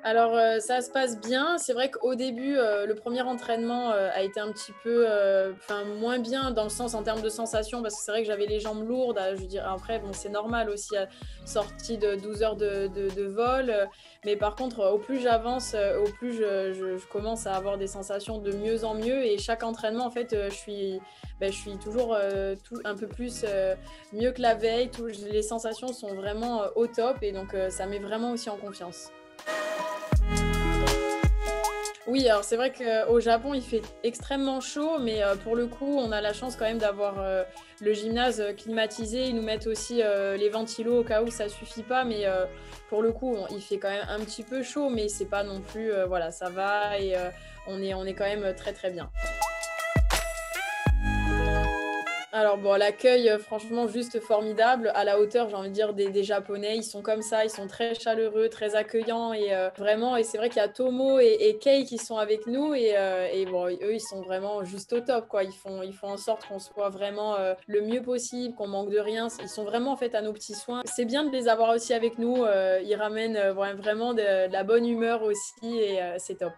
Alors, ça se passe bien. C'est vrai qu'au début, le premier entraînement, a été un petit peu, enfin moins bien dans le sens en termes de sensations parce que c'est vrai que j'avais les jambes lourdes, je veux dire après bon, c'est normal aussi, sortie de 12 heures de vol, mais par contre, au plus j'avance, au plus je commence à avoir des sensations de mieux en mieux et chaque entraînement en fait, je suis toujours, tout un peu plus, mieux que la veille. Tout les sensations sont vraiment, au top et donc ça met vraiment aussi en confiance. Oui, alors c'est vrai qu'au Japon, il fait extrêmement chaud, mais pour le coup, on a la chance quand même d'avoir, le gymnase, climatisé. Ils nous mettent aussi, les ventilos au cas où ça suffit pas, mais pour le coup, il fait quand même un petit peu chaud, mais c'est pas non plus, voilà, ça va et on est quand même, très, très bien. Alors bon, l'accueil, franchement juste formidable, à la hauteur, j'ai envie de dire des Japonais. Ils sont comme ça, ils sont très chaleureux, très accueillants et vraiment et c'est vrai qu'il y a Tomo et Kei qui sont avec nous et bon, eux, ils sont vraiment juste au top, quoi. Ils font en sorte qu'on soit vraiment, le mieux possible, qu'on manque de rien. Ils sont vraiment, en fait, à nos petits soins. C'est bien de les avoir aussi avec nous, ils ramènent, vraiment de la bonne humeur aussi et c'est top.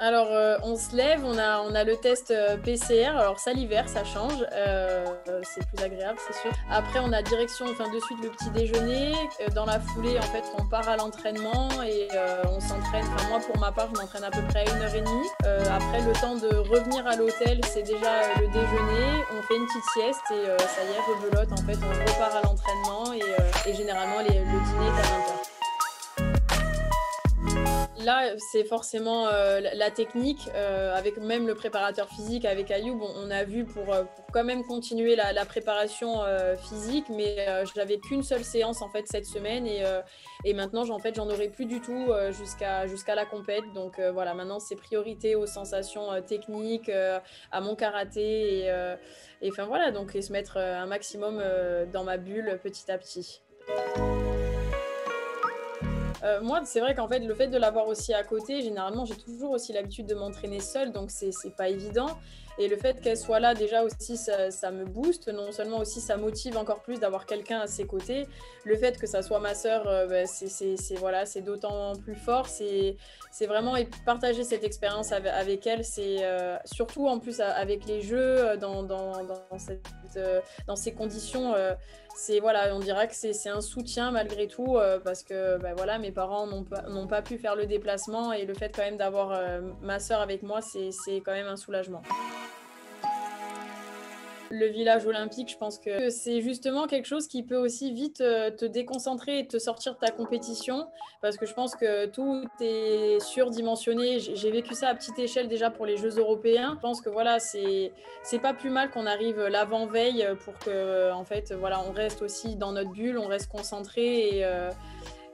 Alors, on se lève, on a le test, PCR. Alors salivaire, ça change, c'est plus agréable, c'est sûr. Après, on a direction enfin, de suite le petit déjeuner. Dans la foulée, en fait, on part à l'entraînement et on s'entraîne enfin moi, pour ma part, je m'entraîne à peu près à 1 h 30. Après, le temps de revenir à l'hôtel, c'est déjà, le déjeuner. On fait une petite sieste et ça y est, rebelote, en fait, on repart à l'entraînement et généralement, le dîner est à 20 h. Là, c'est forcément, la technique, avec même le préparateur physique avec Ayoub, on a vu pour quand même continuer la préparation, physique, mais j'avais qu'une seule séance en fait cette semaine et maintenant en fait, j'en aurai plus du tout, jusqu'à la compète donc voilà, maintenant c'est priorité aux sensations, techniques, à mon karaté et enfin voilà donc et se mettre, un maximum, dans ma bulle, petit à petit. Moi, c'est vrai qu'en fait, le fait de l'avoir aussi à côté, généralement, j'ai toujours aussi l'habitude de m'entraîner seule, donc c'est pas évident et le fait qu'elle soit là, déjà aussi, ça me booste. Non seulement aussi, ça motive encore plus d'avoir quelqu'un à ses côtés. Le fait que ça soit ma sœur, bah, voilà, c'est d'autant plus fort. C'est vraiment et partager cette expérience avec elle, c'est, surtout en plus a avec les jeux, dans ces conditions, c'est voilà, on dira que c'est un soutien malgré tout parce que bah, voilà, mes parents n'ont pas pu faire le déplacement et le fait quand même d'avoir ma sœur avec moi, c'est quand même un soulagement. Le village olympique, je pense que c'est justement quelque chose qui peut aussi vite te déconcentrer et te sortir de ta compétition parce que je pense que tout est surdimensionné. J'ai vécu ça à petite échelle déjà pour les Jeux européens. Je pense que voilà, c'est pas plus mal qu'on arrive l'avant-veille pour que en fait voilà, on reste aussi dans notre bulle, on reste concentré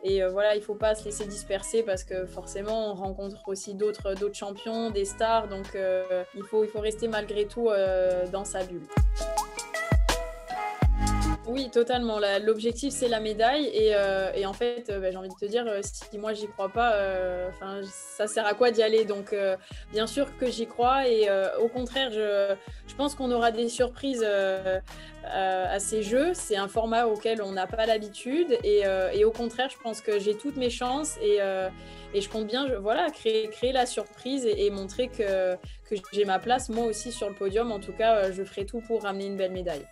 et voilà, il ne faut pas se laisser disperser parce que forcément, on rencontre aussi d'autres champions, des stars. Donc, il faut rester malgré tout dans sa bulle. Oui, totalement. L'objectif, c'est la médaille. Et en fait, bah, j'ai envie de te dire, si moi, j'y crois pas, enfin, ça sert à quoi d'y aller? Donc, bien sûr que j'y crois. Et au contraire, je pense qu'on aura des surprises à ces jeux. C'est un format auquel on n'a pas l'habitude. Et au contraire, je pense que j'ai toutes mes chances. Et je compte bien voilà, créer la surprise et montrer que j'ai ma place, moi aussi, sur le podium. En tout cas, je ferai tout pour ramener une belle médaille.